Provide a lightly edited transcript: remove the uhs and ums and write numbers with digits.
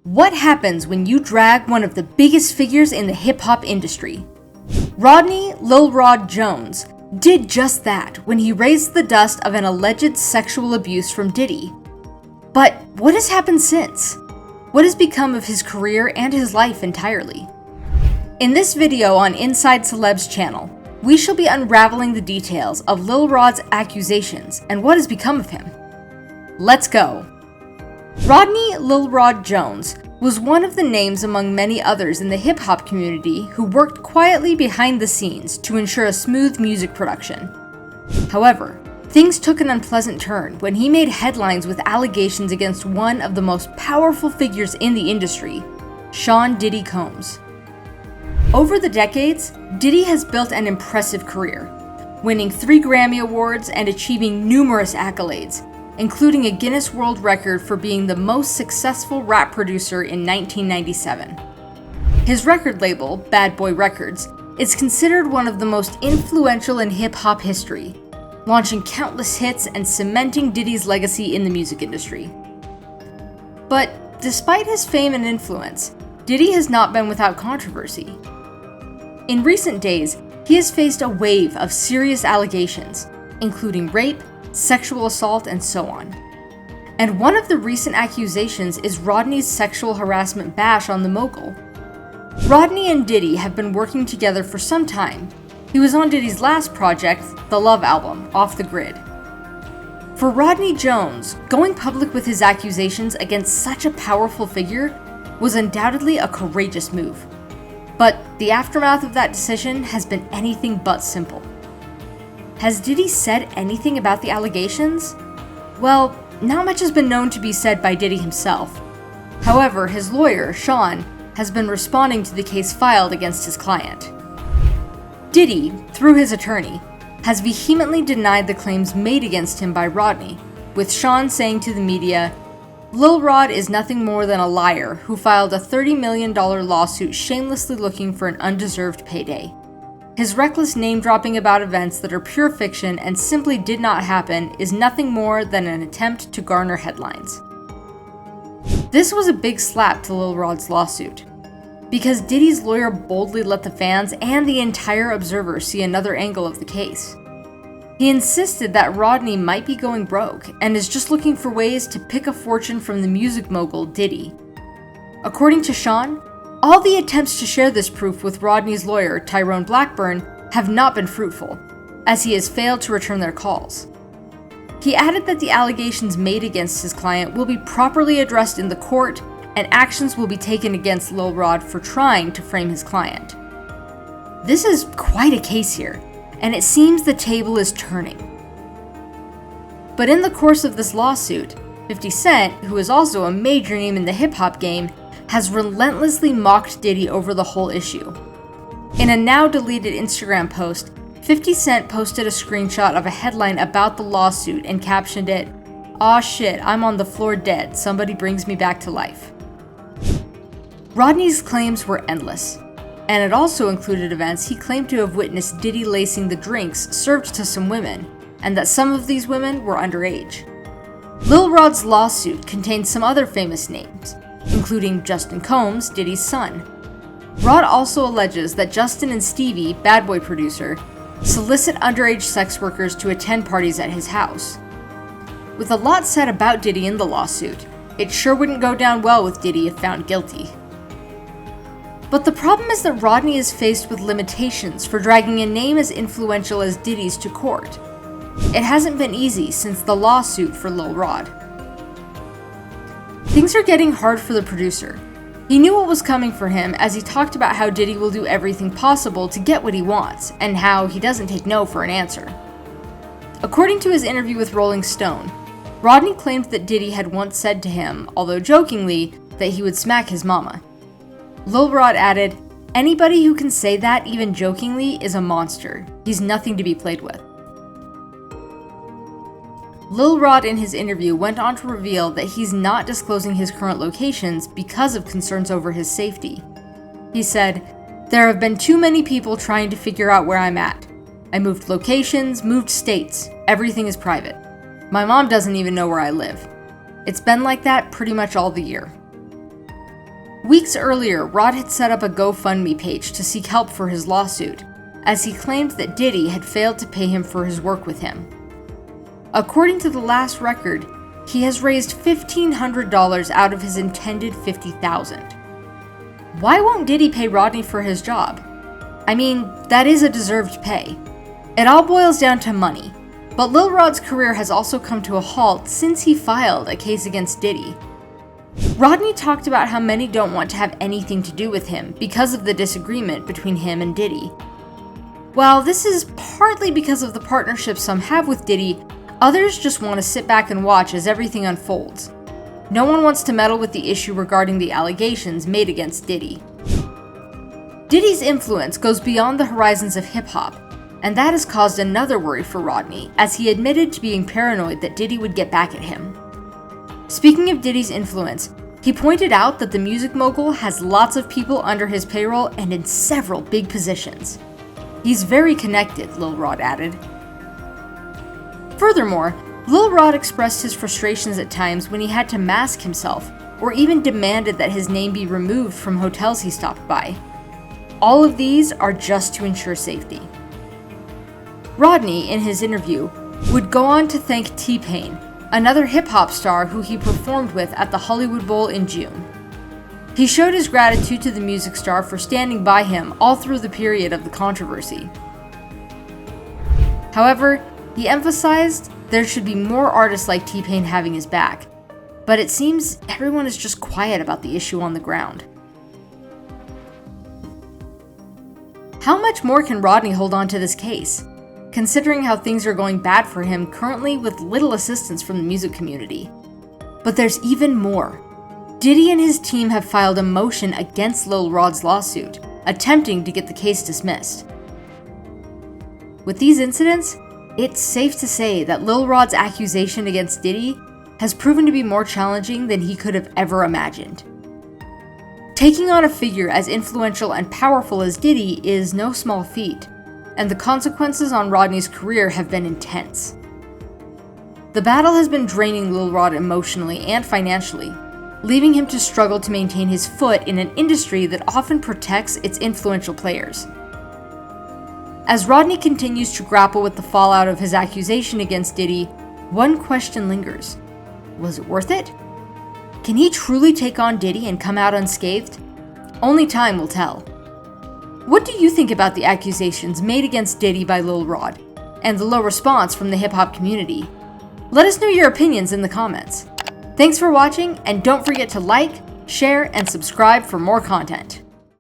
What happens when you drag one of the biggest figures in the hip-hop industry? Rodney Lil Rod Jones did just that when he raised the dust of an alleged sexual abuse from Diddy. But what has happened since? What has become of his career and his life entirely? In this video on Inside Celebs channel, we shall be unraveling the details of Lil Rod's accusations and what has become of him. Let's go! Rodney Lil Rod Jones was one of the names among many others in the hip-hop community who worked quietly behind the scenes to ensure a smooth music production. However, things took an unpleasant turn when he made headlines with allegations against one of the most powerful figures in the industry, Sean Diddy Combs. Over the decades, Diddy has built an impressive career, winning 3 Grammy Awards and achieving numerous accolades, including a Guinness World Record for being the most successful rap producer in 1997. His record label, Bad Boy Records, is considered one of the most influential in hip-hop history, launching countless hits and cementing Diddy's legacy in the music industry. But despite his fame and influence, Diddy has not been without controversy. In recent days, he has faced a wave of serious allegations, including rape, sexual assault, and so on. And one of the recent accusations is Rodney's sexual harassment bash on the mogul. Rodney and Diddy have been working together for some time. He was on Diddy's last project, the Love album, Off the Grid. For Rodney Jones, going public with his accusations against such a powerful figure was undoubtedly a courageous move. But the aftermath of that decision has been anything but simple. Has Diddy said anything about the allegations? Well, not much has been known to be said by Diddy himself. However, his lawyer, Sean, has been responding to the case filed against his client. Diddy, through his attorney, has vehemently denied the claims made against him by Rodney, with Sean saying to the media, "Lil Rod is nothing more than a liar who filed a $30 million lawsuit shamelessly looking for an undeserved payday. His reckless name-dropping about events that are pure fiction and simply did not happen is nothing more than an attempt to garner headlines." This was a big slap to Lil Rod's lawsuit, because Diddy's lawyer boldly let the fans and the entire Observer see another angle of the case. He insisted that Rodney might be going broke and is just looking for ways to pick a fortune from the music mogul Diddy. According to Sean, all the attempts to share this proof with Rodney's lawyer, Tyrone Blackburn, have not been fruitful, as he has failed to return their calls. He added that the allegations made against his client will be properly addressed in the court, and actions will be taken against Lil Rod for trying to frame his client. This is quite a case here, and it seems the table is turning. But in the course of this lawsuit, 50 Cent, who is also a major name in the hip-hop game, has relentlessly mocked Diddy over the whole issue. In a now-deleted Instagram post, 50 Cent posted a screenshot of a headline about the lawsuit and captioned it, "Aw shit, I'm on the floor dead, somebody brings me back to life." Rodney's claims were endless, and it also included events he claimed to have witnessed Diddy lacing the drinks served to some women, and that some of these women were underage. Lil Rod's lawsuit contained some other famous names, including Justin Combs, Diddy's son. Rod also alleges that Justin and Stevie, Bad Boy producer, solicit underage sex workers to attend parties at his house. With a lot said about Diddy in the lawsuit, it sure wouldn't go down well with Diddy if found guilty. But the problem is that Rodney is faced with limitations for dragging a name as influential as Diddy's to court. It hasn't been easy since the lawsuit for Lil Rod. Things are getting hard for the producer. He knew what was coming for him as he talked about how Diddy will do everything possible to get what he wants, and how he doesn't take no for an answer. According to his interview with Rolling Stone, Rodney claimed that Diddy had once said to him, although jokingly, that he would smack his mama. Lil Rod added, "Anybody who can say that even jokingly is a monster. He's nothing to be played with." Lil Rod in his interview went on to reveal that he's not disclosing his current locations because of concerns over his safety. He said, "There have been too many people trying to figure out where I'm at. I moved locations, moved states, everything is private. My mom doesn't even know where I live. It's been like that pretty much all the year." Weeks earlier, Rod had set up a GoFundMe page to seek help for his lawsuit, as he claimed that Diddy had failed to pay him for his work with him. According to the last record, he has raised $1,500 out of his intended $50,000. Why won't Diddy pay Rodney for his job? I mean, that is a deserved pay. It all boils down to money, but Lil Rod's career has also come to a halt since he filed a case against Diddy. Rodney talked about how many don't want to have anything to do with him because of the disagreement between him and Diddy. While this is partly because of the partnership some have with Diddy, others just want to sit back and watch as everything unfolds. No one wants to meddle with the issue regarding the allegations made against Diddy. Diddy's influence goes beyond the horizons of hip-hop, and that has caused another worry for Rodney, as he admitted to being paranoid that Diddy would get back at him. Speaking of Diddy's influence, he pointed out that the music mogul has lots of people under his payroll and in several big positions. He's very connected, Lil Rod added. Furthermore, Lil Rod expressed his frustrations at times when he had to mask himself, or even demanded that his name be removed from hotels he stopped by. All of these are just to ensure safety. Rodney, in his interview, would go on to thank T-Pain, another hip-hop star who he performed with at the Hollywood Bowl in June. He showed his gratitude to the music star for standing by him all through the period of the controversy. However, he emphasized there should be more artists like T-Pain having his back, but it seems everyone is just quiet about the issue on the ground. How much more can Rodney hold on to this case, considering how things are going bad for him currently with little assistance from the music community? But there's even more. Diddy and his team have filed a motion against Lil Rod's lawsuit, attempting to get the case dismissed. With these incidents, it's safe to say that Lil Rod's accusation against Diddy has proven to be more challenging than he could have ever imagined. Taking on a figure as influential and powerful as Diddy is no small feat, and the consequences on Rodney's career have been intense. The battle has been draining Lil Rod emotionally and financially, leaving him to struggle to maintain his foot in an industry that often protects its influential players. As Rodney continues to grapple with the fallout of his accusation against Diddy, one question lingers. Was it worth it? Can he truly take on Diddy and come out unscathed? Only time will tell. What do you think about the accusations made against Diddy by Lil Rod, and the low response from the hip-hop community? Let us know your opinions in the comments. Thanks for watching, and don't forget to like, share, and subscribe for more content.